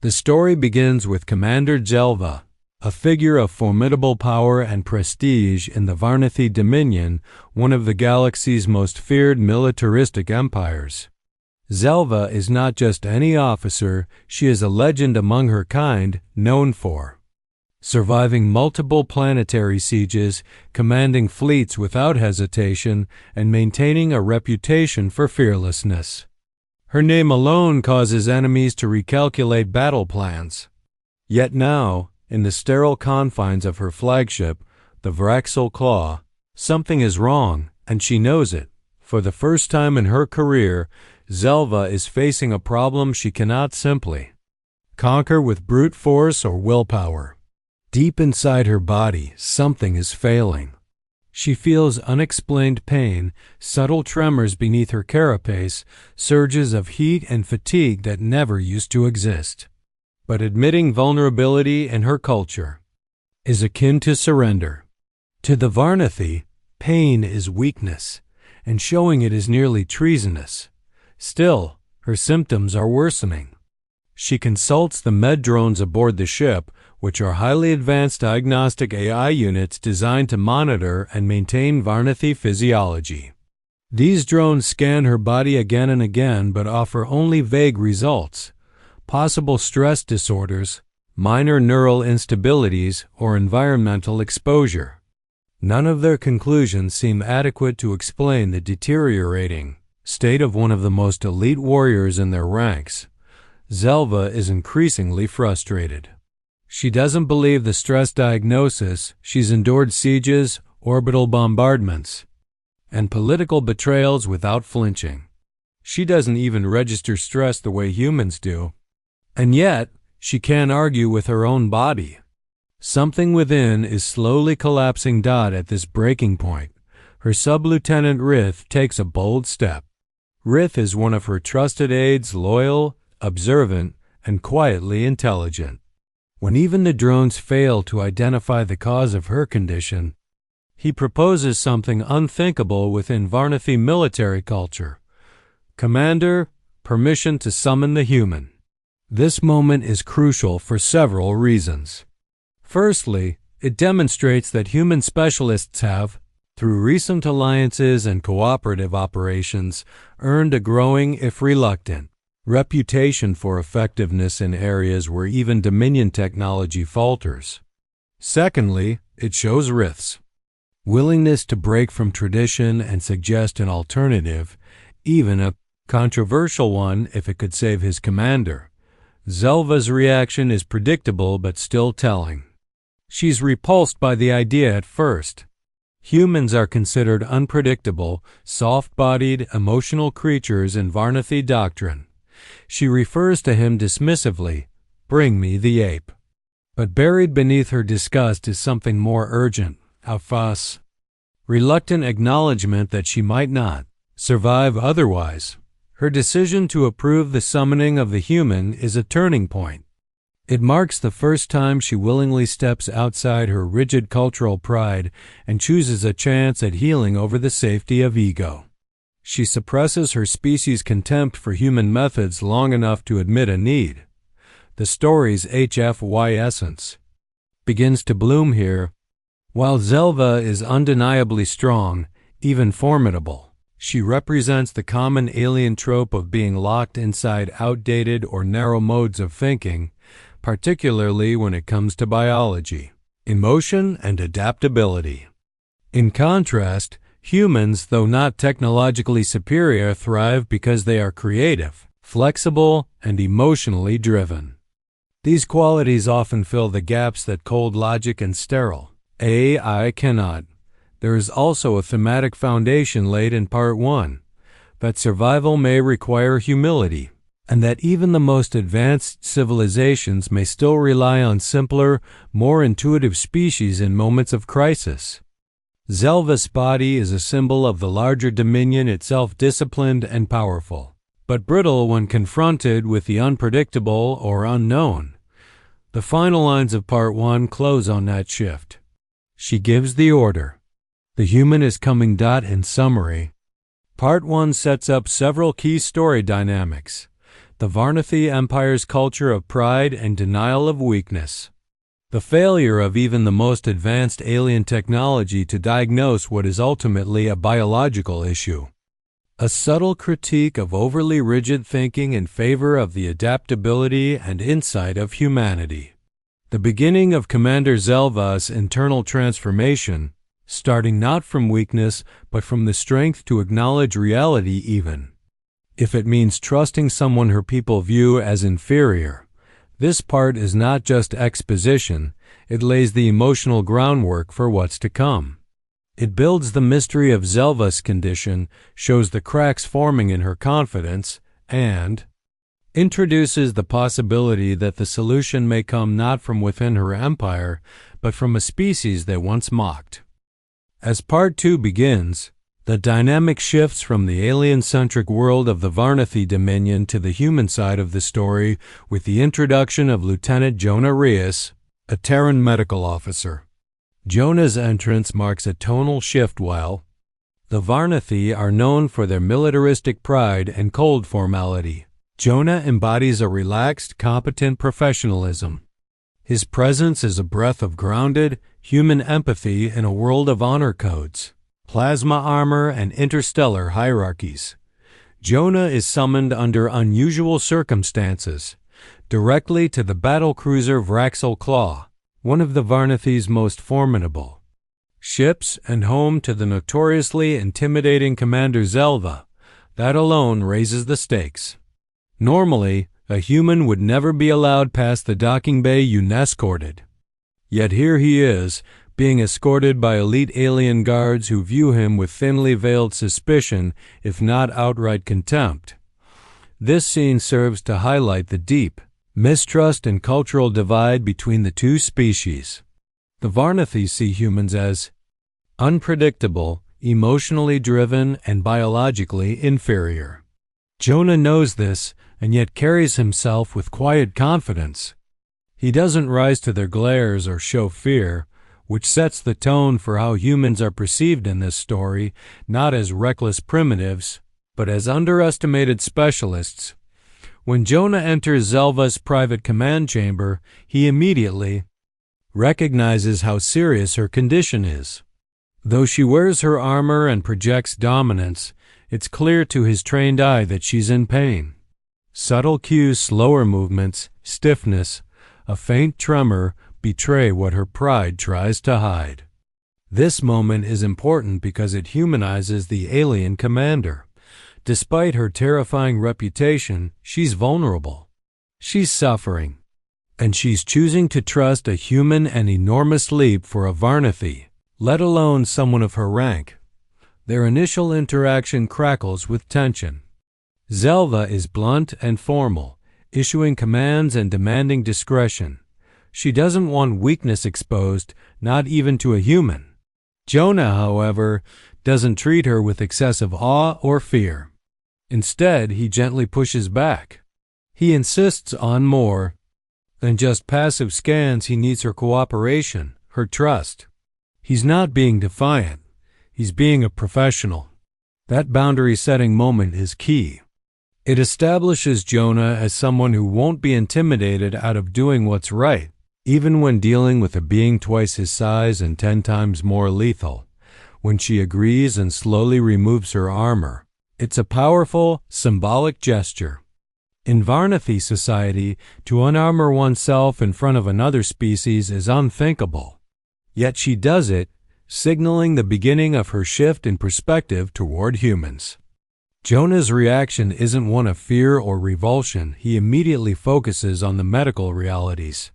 The story begins with Commander Zelva, a figure of formidable power and prestige in the Varnathi Dominion, one of the galaxy's most feared militaristic empires. Zelva is not just any officer, she is a legend among her kind, known for surviving multiple planetary sieges, commanding fleets without hesitation, and maintaining a reputation for fearlessness. Her name alone causes enemies to recalculate battle plans. Yet now, in the sterile confines of her flagship, the Vraxel Claw, something is wrong, and she knows it. For the first time in her career, Zelva is facing a problem she cannot simply conquer with brute force or willpower. Deep inside her body, something is failing. She feels unexplained pain, subtle tremors beneath her carapace, surges of heat and fatigue that never used to exist. But admitting vulnerability in her culture is akin to surrender. To the Varnathi, pain is weakness, and showing it is nearly treasonous. Still, her symptoms are worsening. She consults the med drones aboard the ship, which are highly advanced diagnostic AI units designed to monitor and maintain Varnathi physiology. These drones scan her body again and again but offer only vague results: possible stress disorders, minor neural instabilities, or environmental exposure. None of their conclusions seem adequate to explain the deteriorating state of one of the most elite warriors in their ranks. Zelva is increasingly frustrated. She doesn't believe the stress diagnosis. She's endured sieges, orbital bombardments, and political betrayals without flinching. She doesn't even register stress the way humans do. And yet, she can't argue with her own body. Something within is slowly collapsing. At this breaking point, her sub-lieutenant Rith takes a bold step. Rith is one of her trusted aides, loyal, observant, and quietly intelligent. When even the drones fail to identify the cause of her condition, he proposes something unthinkable within Varnathi military culture. Commander, permission to summon the human. This moment is crucial for several reasons. Firstly, it demonstrates that human specialists have, through recent alliances and cooperative operations, earned a growing, if reluctant, reputation for effectiveness in areas where even Dominion technology falters. Secondly, it shows Rith's willingness to break from tradition and suggest an alternative, even a controversial one if it could save his commander. Zelva's reaction is predictable but still telling. She's repulsed by the idea at first. Humans are considered unpredictable, soft-bodied, emotional creatures in Varnathi doctrine. She refers to him dismissively, "Bring me the ape." But buried beneath her disgust is something more urgent, a fuss. Reluctant acknowledgement that she might not survive otherwise. Her decision to approve the summoning of the human is a turning point. It marks the first time she willingly steps outside her rigid cultural pride and chooses a chance at healing over the safety of ego. She suppresses her species' contempt for human methods long enough to admit a need. The story's HFY essence begins to bloom here. While Zelva is undeniably strong, even formidable, she represents the common alien trope of being locked inside outdated or narrow modes of thinking, particularly when it comes to biology, emotion, and adaptability. In contrast, humans, though not technologically superior, thrive because they are creative, flexible, and emotionally driven. These qualities often fill the gaps that cold logic and sterile AI cannot. There is also a thematic foundation laid in Part 1, that survival may require humility, and that even the most advanced civilizations may still rely on simpler, more intuitive species in moments of crisis. Zelva's body is a symbol of the larger Dominion, itself disciplined and powerful, but brittle when confronted with the unpredictable or unknown. The final lines of Part 1 close on that shift. She gives the order. The human is coming. In summary, Part 1 sets up several key story dynamics. the Varnathi Empire's culture of pride and denial of weakness. The failure of even the most advanced alien technology to diagnose what is ultimately a biological issue. A subtle critique of overly rigid thinking in favor of the adaptability and insight of humanity. The beginning of Commander Zelva's internal transformation, starting not from weakness but from the strength to acknowledge reality even. If it means trusting someone her people view as inferior, this part is not just exposition, it lays the emotional groundwork for what's to come. It builds the mystery of Zelva's condition, shows the cracks forming in her confidence, and introduces the possibility that the solution may come not from within her empire, but from a species that once mocked. As Part 2 begins, the dynamic shifts from the alien-centric world of the Varnathi Dominion to the human side of the story with the introduction of Lieutenant Jonah Reyes, a Terran medical officer. Jonah's entrance marks a tonal shift while the Varnathi are known for their militaristic pride and cold formality. Jonah embodies a relaxed, competent professionalism. His presence is a breath of grounded, human empathy in a world of honor codes, plasma armor, and interstellar hierarchies. Jonah is summoned under unusual circumstances, directly to the battlecruiser Vraxel Claw, one of the Varnathi's most formidable ships, and home to the notoriously intimidating Commander Zelva. That alone raises the stakes. Normally, a human would never be allowed past the docking bay unescorted. Yet here he is, being escorted by elite alien guards who view him with thinly veiled suspicion, if not outright contempt. This scene serves to highlight the deep mistrust and cultural divide between the two species. The Varnathi see humans as unpredictable, emotionally driven, and biologically inferior. Jonah knows this, and yet carries himself with quiet confidence. He doesn't rise to their glares or show fear, which sets the tone for how humans are perceived in this story, not as reckless primitives, but as underestimated specialists. When Jonah enters Zelva's private command chamber, he immediately recognizes how serious her condition is. Though she wears her armor and projects dominance, it's clear to his trained eye that she's in pain. Subtle cues, slower movements, stiffness, a faint tremor betray what her pride tries to hide. This moment is important because it humanizes the alien commander. Despite her terrifying reputation, she's vulnerable. She's suffering. And she's choosing to trust a human an enormous leap for a Varnathi, let alone someone of her rank. Their initial interaction crackles with tension. Zelva is blunt and formal, issuing commands and demanding discretion. She doesn't want weakness exposed, not even to a human. Jonah, however, doesn't treat her with excessive awe or fear. Instead, he gently pushes back. He insists on more than just passive scans. He needs her cooperation, her trust. He's not being defiant. He's being a professional. That boundary-setting moment is key. It establishes Jonah as someone who won't be intimidated out of doing what's right, even when dealing with a being twice his size and 10 times more lethal. When she agrees and slowly removes her armor, it's a powerful, symbolic gesture. In Varnathi society, to unarmor oneself in front of another species is unthinkable. Yet she does it, signaling the beginning of her shift in perspective toward humans. Jonah's reaction isn't one of fear or revulsion. He immediately focuses on the medical realities.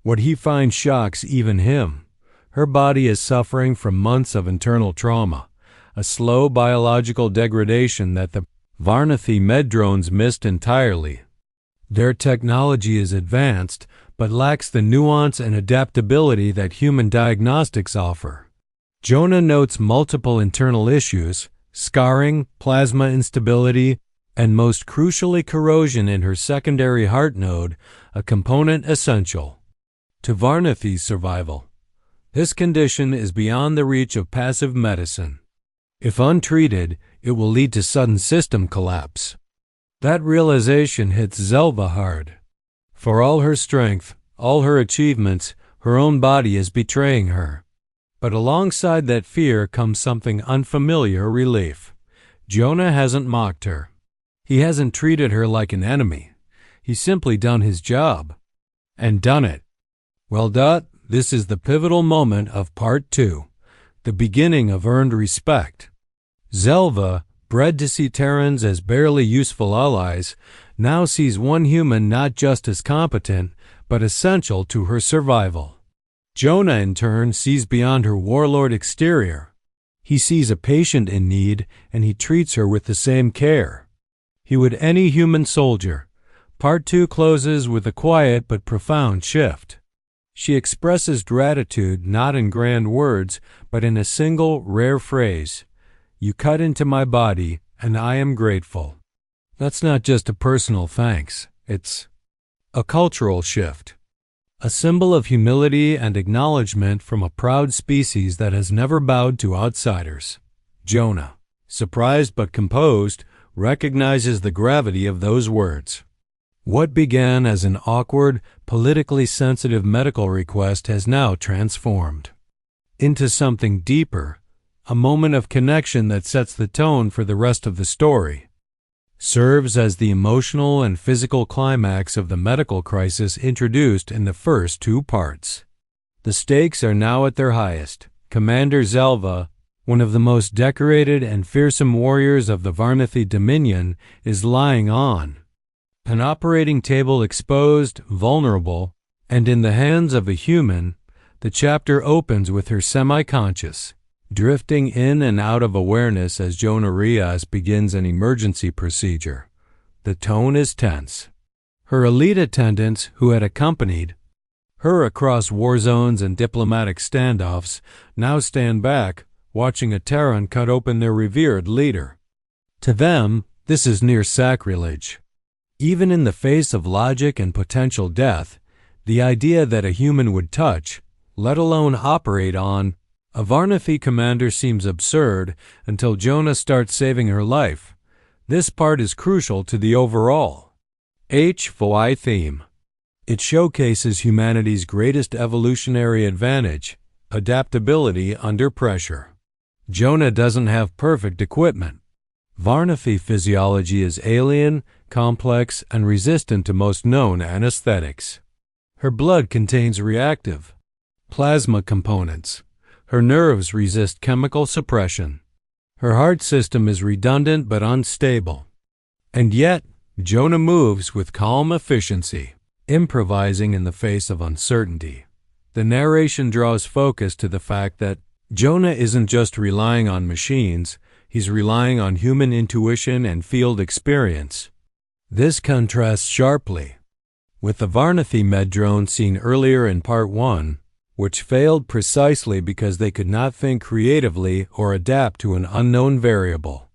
What he finds shocks even him. Her body is suffering from months of internal trauma, a slow biological degradation that the Varnathi med drones missed entirely. Their technology is advanced, but lacks the nuance and adaptability that human diagnostics offer. Jonah notes multiple internal issues, scarring, plasma instability, and most crucially corrosion in her secondary heart node, a component essential to Varnathi's survival. This condition is beyond the reach of passive medicine. If untreated, it will lead to sudden system collapse. That realization hits Zelva hard. For all her strength, all her achievements, her own body is betraying her. But alongside that fear comes something unfamiliar: relief. Jonah hasn't mocked her. He hasn't treated her like an enemy. He's simply done his job. And done it. Well, this is the pivotal moment of Part 2, the beginning of earned respect. Zelva, bred to see Terrans as barely useful allies, now sees one human not just as competent, but essential to her survival. Jonah, in turn, sees beyond her warlord exterior. He sees a patient in need, and he treats her with the same care he would any human soldier. Part 2 closes with a quiet but profound shift. She expresses gratitude not in grand words, but in a single, rare phrase: "You cut into my body, and I am grateful." That's not just a personal thanks. It's a cultural shift. A symbol of humility and acknowledgement from a proud species that has never bowed to outsiders. Jonah, surprised but composed, recognizes the gravity of those words. What began as an awkward, politically sensitive medical request has now transformed into something deeper, a moment of connection that sets the tone for the rest of the story, serves as the emotional and physical climax of the medical crisis introduced in the first 2 parts. The stakes are now at their highest. Commander Zelva, one of the most decorated and fearsome warriors of the Varnathi Dominion, is lying on an operating table, exposed, vulnerable, and in the hands of a human. The chapter opens with her semi-conscious, drifting in and out of awareness as Jonah Rias begins an emergency procedure. The tone is tense. Her elite attendants, who had accompanied her across war zones and diplomatic standoffs, now stand back, watching a Terran cut open their revered leader. To them, this is near sacrilege. Even in the face of logic and potential death, the idea that a human would touch, let alone operate on, a Varnathi commander seems absurd until Jonah starts saving her life. This part is crucial to the overall Sci-Fi theme. It showcases humanity's greatest evolutionary advantage: adaptability under pressure. Jonah doesn't have perfect equipment. Varnathi physiology is alien, complex, and resistant to most known anesthetics. Her blood contains reactive plasma components. Her nerves resist chemical suppression. Her heart system is redundant but unstable. And yet, Jonah moves with calm efficiency, improvising in the face of uncertainty. The narration draws focus to the fact that Jonah isn't just relying on machines, he's relying on human intuition and field experience. This contrasts sharply with the Varnathi med drone seen earlier in Part 1, which failed precisely because they could not think creatively or adapt to an unknown variable.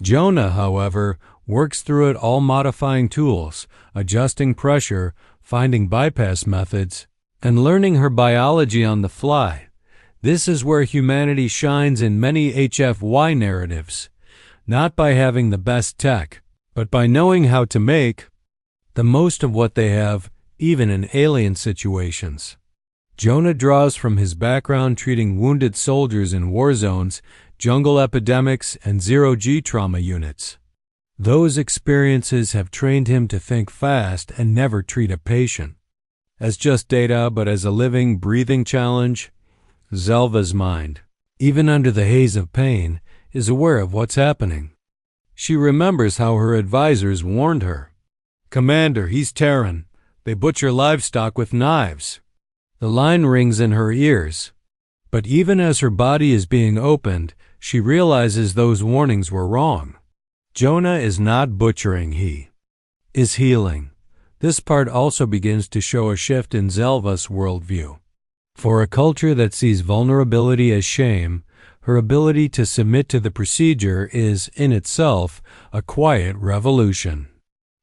Jonah, however, works through it all, modifying tools, adjusting pressure, finding bypass methods, and learning her biology on the fly. This is where humanity shines in many HFY narratives, not by having the best tech, but by knowing how to make the most of what they have, even in alien situations. Jonah draws from his background treating wounded soldiers in war zones, jungle epidemics, and zero-G trauma units. Those experiences have trained him to think fast and never treat a patient as just data, but as a living, breathing challenge. Zelva's mind, even under the haze of pain, is aware of what's happening. She remembers how her advisors warned her. "Commander, he's Terran. They butcher livestock with knives." The line rings in her ears. But even as her body is being opened, she realizes those warnings were wrong. Jonah is not butchering, he is healing. This part also begins to show a shift in Zelva's worldview. For a culture that sees vulnerability as shame, her ability to submit to the procedure is, in itself, a quiet revolution.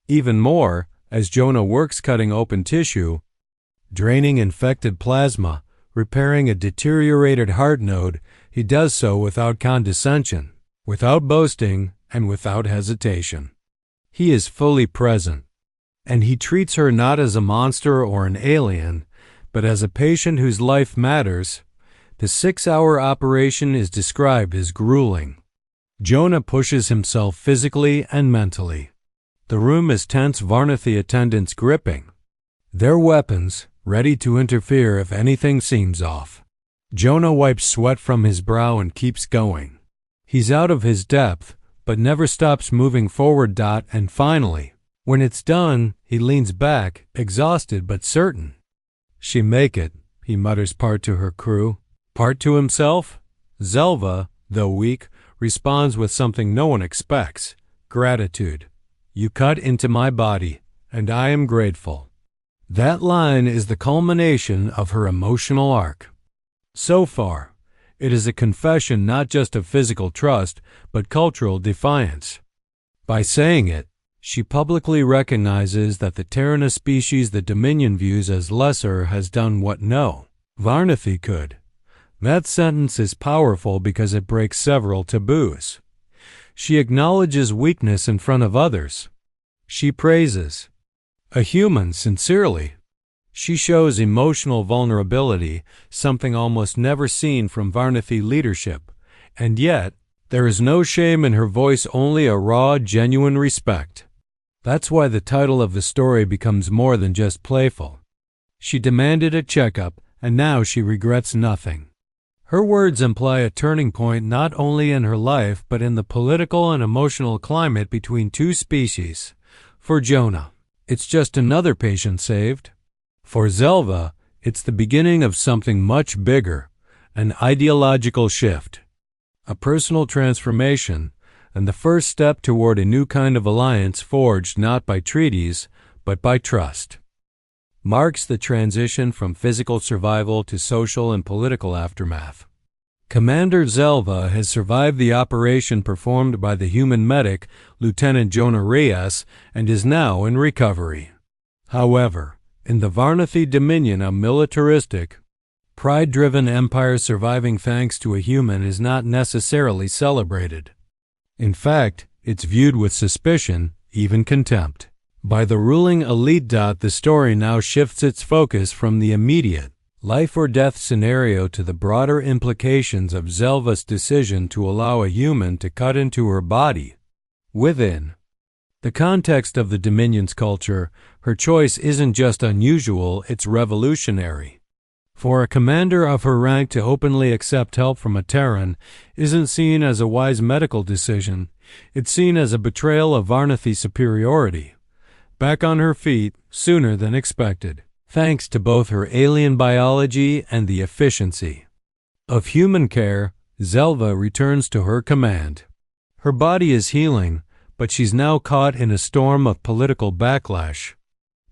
Even more, as Jonah works cutting open tissue, draining infected plasma, repairing a deteriorated heart node, he does so without condescension, without boasting, and without hesitation. He is fully present, and he treats her not as a monster or an alien, but as a patient whose life matters. The 6-hour operation is described as grueling. Jonah pushes himself physically and mentally. The room is tense, Varnathi attendants gripping their weapons, ready to interfere if anything seems off. Jonah wipes sweat from his brow and keeps going. He's out of his depth, but never stops moving forward. And finally, when it's done, he leans back, exhausted but certain. She make it, he mutters, part to her crew, part to himself. Zelva, though weak, responds with something no one expects: gratitude. You cut into my body, and I am grateful. That line is the culmination of her emotional arc. So far, it is a confession not just of physical trust, but cultural defiance. By saying it, she publicly recognizes that the Terrana species the Dominion views as lesser has done what no Varnathi could. That sentence is powerful because it breaks several taboos. She acknowledges weakness in front of others. She praises a human sincerely. She shows emotional vulnerability, something almost never seen from Varnathi leadership, and yet there is no shame in her voice, only a raw, genuine respect. That's why the title of the story becomes more than just playful. She demanded a checkup, and now she regrets nothing. Her words imply a turning point not only in her life but in the political and emotional climate between two species. For Jonah, it's just another patient saved. For Zelva, it's the beginning of something much bigger, an ideological shift, a personal transformation, and the first step toward a new kind of alliance forged not by treaties, but by trust. Marks the transition from physical survival to social and political aftermath. Commander Zelva has survived the operation performed by the human medic, Lieutenant Jonah Reyes, and is now in recovery. However, in the Varnathi Dominion, a militaristic, pride-driven empire surviving thanks to a human is not necessarily celebrated. In fact, it's viewed with suspicion, even contempt, by the ruling elite. The story now shifts its focus from the immediate life-or-death scenario to the broader implications of Zelva's decision to allow a human to cut into her body. Within the context of the Dominion's culture, her choice isn't just unusual, it's revolutionary. For a commander of her rank to openly accept help from a Terran isn't seen as a wise medical decision, it's seen as a betrayal of Varnathi superiority. Back on her feet, sooner than expected, thanks to both her alien biology and the efficiency of human care, Zelva returns to her command. Her body is healing, but she's now caught in a storm of political backlash.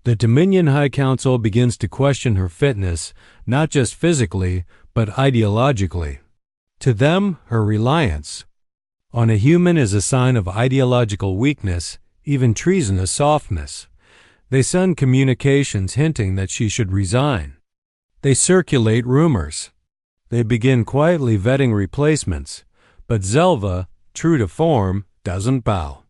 The Dominion High Council begins to question her fitness, not just physically, but ideologically. To them, her reliance on a human is a sign of ideological weakness, even treasonous softness. They send communications hinting that she should resign. They circulate rumors. They begin quietly vetting replacements, but Zelva, true to form, doesn't bow.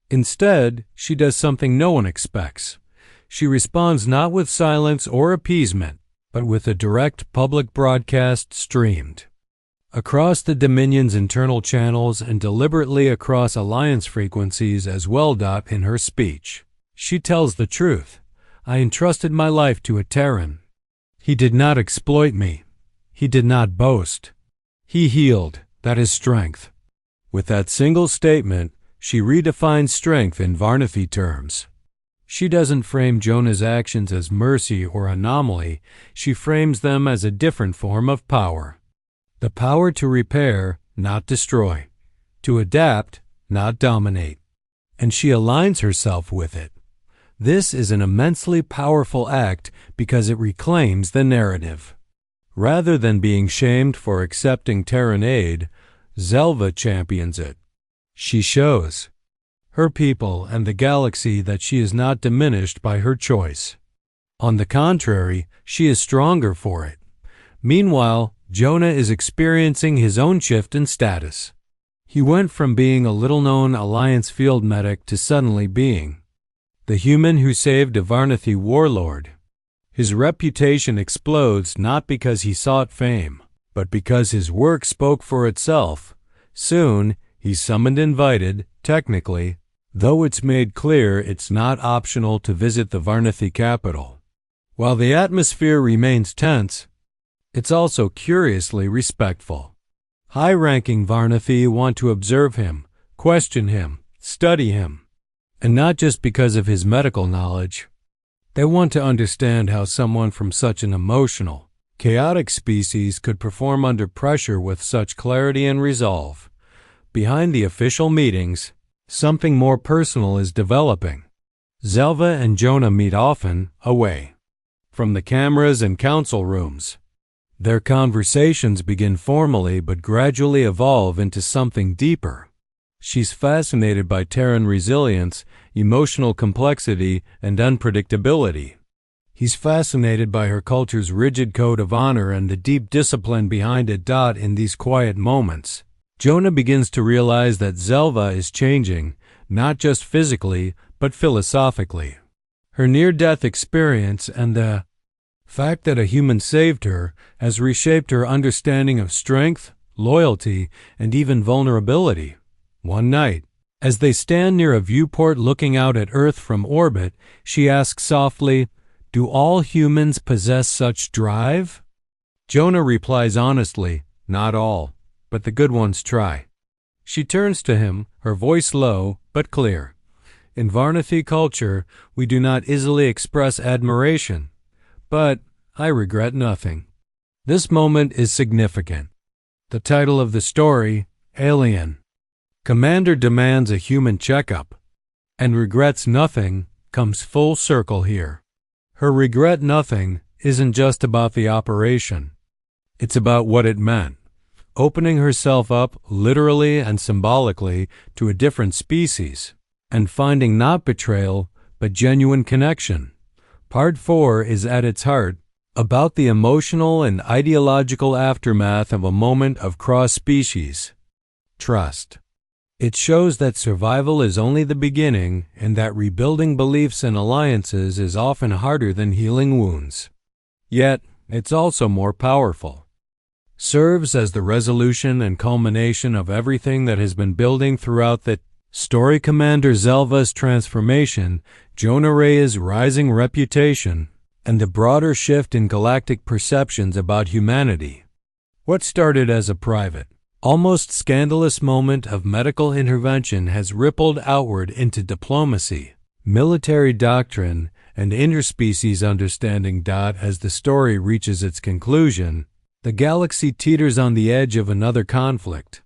Instead, she does something no one expects. She responds not with silence or appeasement, but with a direct public broadcast streamed across the Dominion's internal channels and deliberately across alliance frequencies as well. In her speech, she tells the truth. I entrusted my life to a Terran. He did not exploit me. He did not boast. He healed. That is strength. With that single statement, she redefines strength in Varnathi terms. She doesn't frame Jonah's actions as mercy or anomaly. She frames them as a different form of power. The power to repair, not destroy. To adapt, not dominate. And she aligns herself with it. This is an immensely powerful act because it reclaims the narrative. Rather than being shamed for accepting Terran aid, Zelva champions it. She shows her people and the galaxy that she is not diminished by her choice. On the contrary, she is stronger for it. Meanwhile, Jonah is experiencing his own shift in status. He went from being a little-known Alliance field medic to suddenly being the human who saved a Varnathi warlord. His reputation explodes not because he sought fame, but because his work spoke for itself. Soon, he's summoned invited, technically, though it's made clear it's not optional to visit the Varnathi capital. While the atmosphere remains tense, it's also curiously respectful. High-ranking Varnathi want to observe him, question him, study him, and not just because of his medical knowledge. They want to understand how someone from such an emotional, chaotic species could perform under pressure with such clarity and resolve. Behind the official meetings, something more personal is developing. Zelva and Jonah meet often, away from the cameras and council rooms. Their conversations begin formally but gradually evolve into something deeper. She's fascinated by Terran resilience, emotional complexity, and unpredictability. He's fascinated by her culture's rigid code of honor and the deep discipline behind it. In these quiet moments, Jonah begins to realize that Zelva is changing, not just physically, but philosophically. Her near-death experience and the fact that a human saved her has reshaped her understanding of strength, loyalty, and even vulnerability. One night, as they stand near a viewport looking out at Earth from orbit, she asks softly, "Do all humans possess such drive?" Jonah replies honestly, "Not all, but the good ones try." She turns to him, her voice low but clear. "In Varnathi culture, we do not easily express admiration, but I regret nothing." This moment is significant. The title of the story, Alien. Commander demands a human checkup, and regrets nothing comes full circle here. Her regret nothing isn't just about the operation. It's about what it meant, opening herself up literally and symbolically to a different species, and finding not betrayal, but genuine connection. Part 4 is at its heart about the emotional and ideological aftermath of a moment of cross-species trust. It shows that survival is only the beginning and that rebuilding beliefs and alliances is often harder than healing wounds. Yet, it's also more powerful. Serves as the resolution and culmination of everything that has been building throughout the story. Commander Zelva's transformation, Jonah Ray's rising reputation, and the broader shift in galactic perceptions about humanity. What started as a private, almost scandalous moment of medical intervention has rippled outward into diplomacy, military doctrine, and interspecies understanding. As the story reaches its conclusion, the galaxy teeters on the edge of another conflict.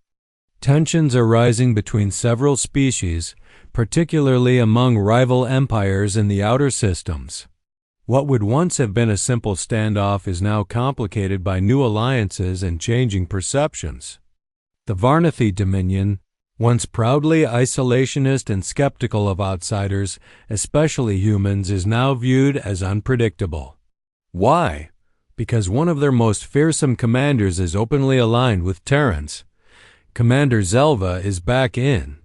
Tensions are rising between several species, particularly among rival empires in the outer systems. What would once have been a simple standoff is now complicated by new alliances and changing perceptions. The Varnathi Dominion, once proudly isolationist and skeptical of outsiders, especially humans, is now viewed as unpredictable. Why? Because one of their most fearsome commanders is openly aligned with Terrans. Commander Zelva is back in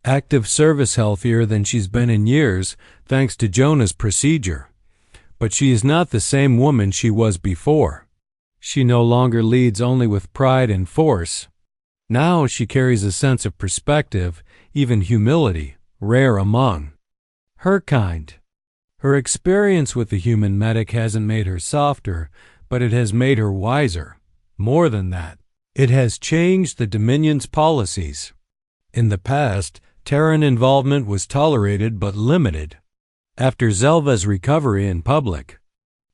active service, healthier than she's been in years, thanks to Jonah's procedure. But she is not the same woman she was before. She no longer leads only with pride and force. Now she carries a sense of perspective, even humility, rare among her kind. Her experience with the human medic hasn't made her softer, but it has made her wiser. More than that, it has changed the Dominion's policies. In the past, Terran involvement was tolerated but limited. After Zelva's recovery in public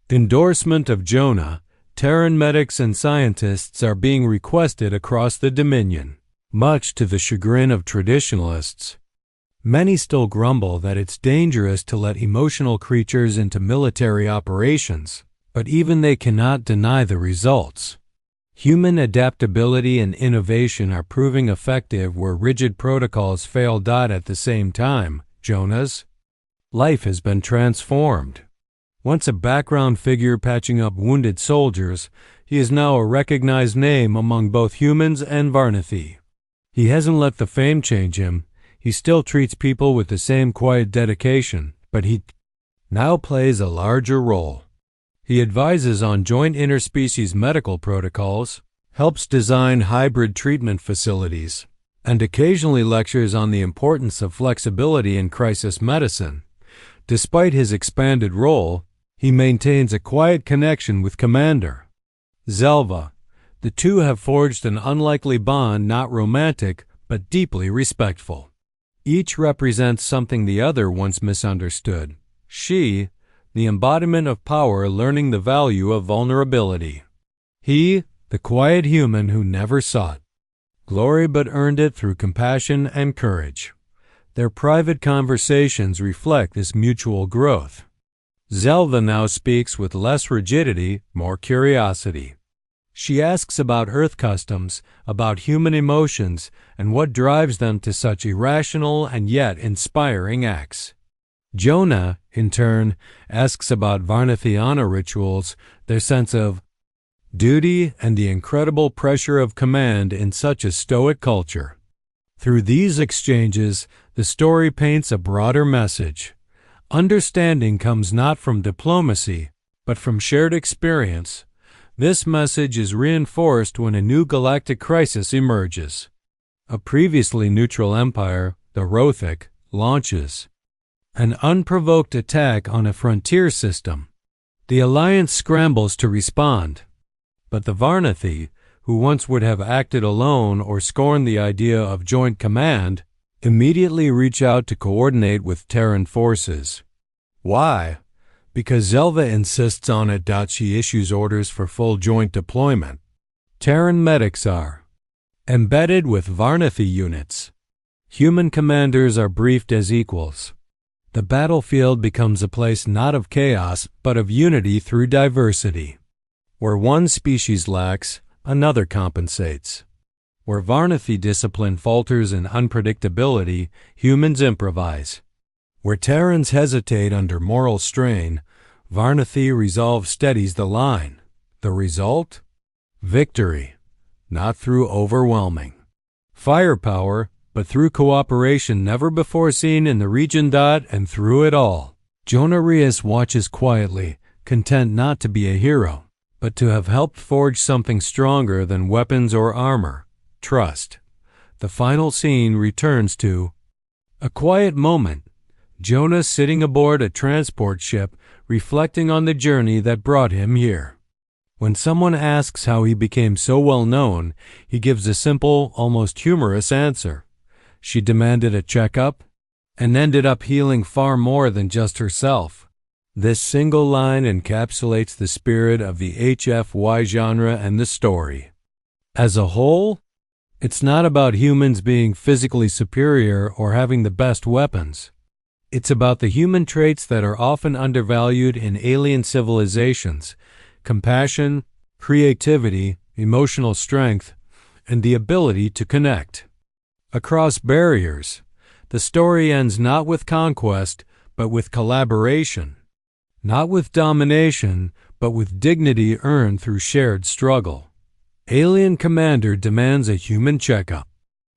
endorsement of Jonah, Terran medics and scientists are being requested across the Dominion, much to the chagrin of traditionalists. Many still grumble that it's dangerous to let emotional creatures into military operations, but even they cannot deny the results. Human adaptability and innovation are proving effective where rigid protocols fail. At the same time, Jonah's life has been transformed. Once a background figure patching up wounded soldiers, he is now a recognized name among both humans and Varnathi. He hasn't let the fame change him. He still treats people with the same quiet dedication, but he now plays a larger role. He advises on joint interspecies medical protocols, helps design hybrid treatment facilities, and occasionally lectures on the importance of flexibility in crisis medicine. Despite his expanded role, he maintains a quiet connection with Commander Zelva. The two have forged an unlikely bond, not romantic, but deeply respectful. Each represents something the other once misunderstood. She, the embodiment of power, learning the value of vulnerability. He, the quiet human who never sought glory but earned it through compassion and courage. Their private conversations reflect this mutual growth. Zelva now speaks with less rigidity, more curiosity. She asks about Earth customs, about human emotions, and what drives them to such irrational and yet inspiring acts. Jonah, in turn, asks about Varnathiana rituals, their sense of duty, and the incredible pressure of command in such a stoic culture. Through these exchanges, the story paints a broader message. Understanding comes not from diplomacy, but from shared experience. This message is reinforced when a new galactic crisis emerges. A previously neutral empire, the Rothic, launches an unprovoked attack on a frontier system. The Alliance scrambles to respond, but the Varnathi, who once would have acted alone or scorned the idea of joint command, immediately reach out to coordinate with Terran forces. Why? Because Zelva insists on it. She issues orders for full joint deployment. Terran medics are embedded with Varnathi units. Human commanders are briefed as equals. The battlefield becomes a place not of chaos, but of unity through diversity. Where one species lacks, another compensates. Where Varnathi discipline falters in unpredictability, humans improvise. Where Terrans hesitate under moral strain, Varnathi resolve steadies the line. The result? Victory, not through overwhelming firepower, but through cooperation never before seen in the region. And through it all, Jonah Reyes watches quietly, content not to be a hero, but to have helped forge something stronger than weapons or armor: trust. The final scene returns to a quiet moment. Jonah sitting aboard a transport ship, reflecting on the journey that brought him here. When someone asks how he became so well known, he gives a simple, almost humorous answer. She demanded a checkup and ended up healing far more than just herself. This single line encapsulates the spirit of the HFY genre and the story. As a whole, it's not about humans being physically superior or having the best weapons. It's about the human traits that are often undervalued in alien civilizations: compassion, creativity, emotional strength, and the ability to connect across barriers. The story ends not with conquest, but with collaboration. Not with domination, but with dignity earned through shared struggle. Alien Commander demands a human checkup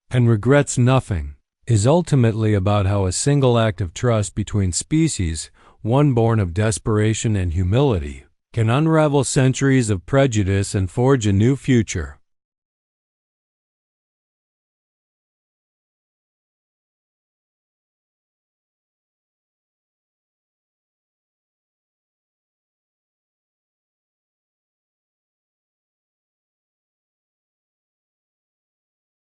and regrets nothing is ultimately about how a single act of trust between species, one born of desperation and humility, can unravel centuries of prejudice and forge a new future.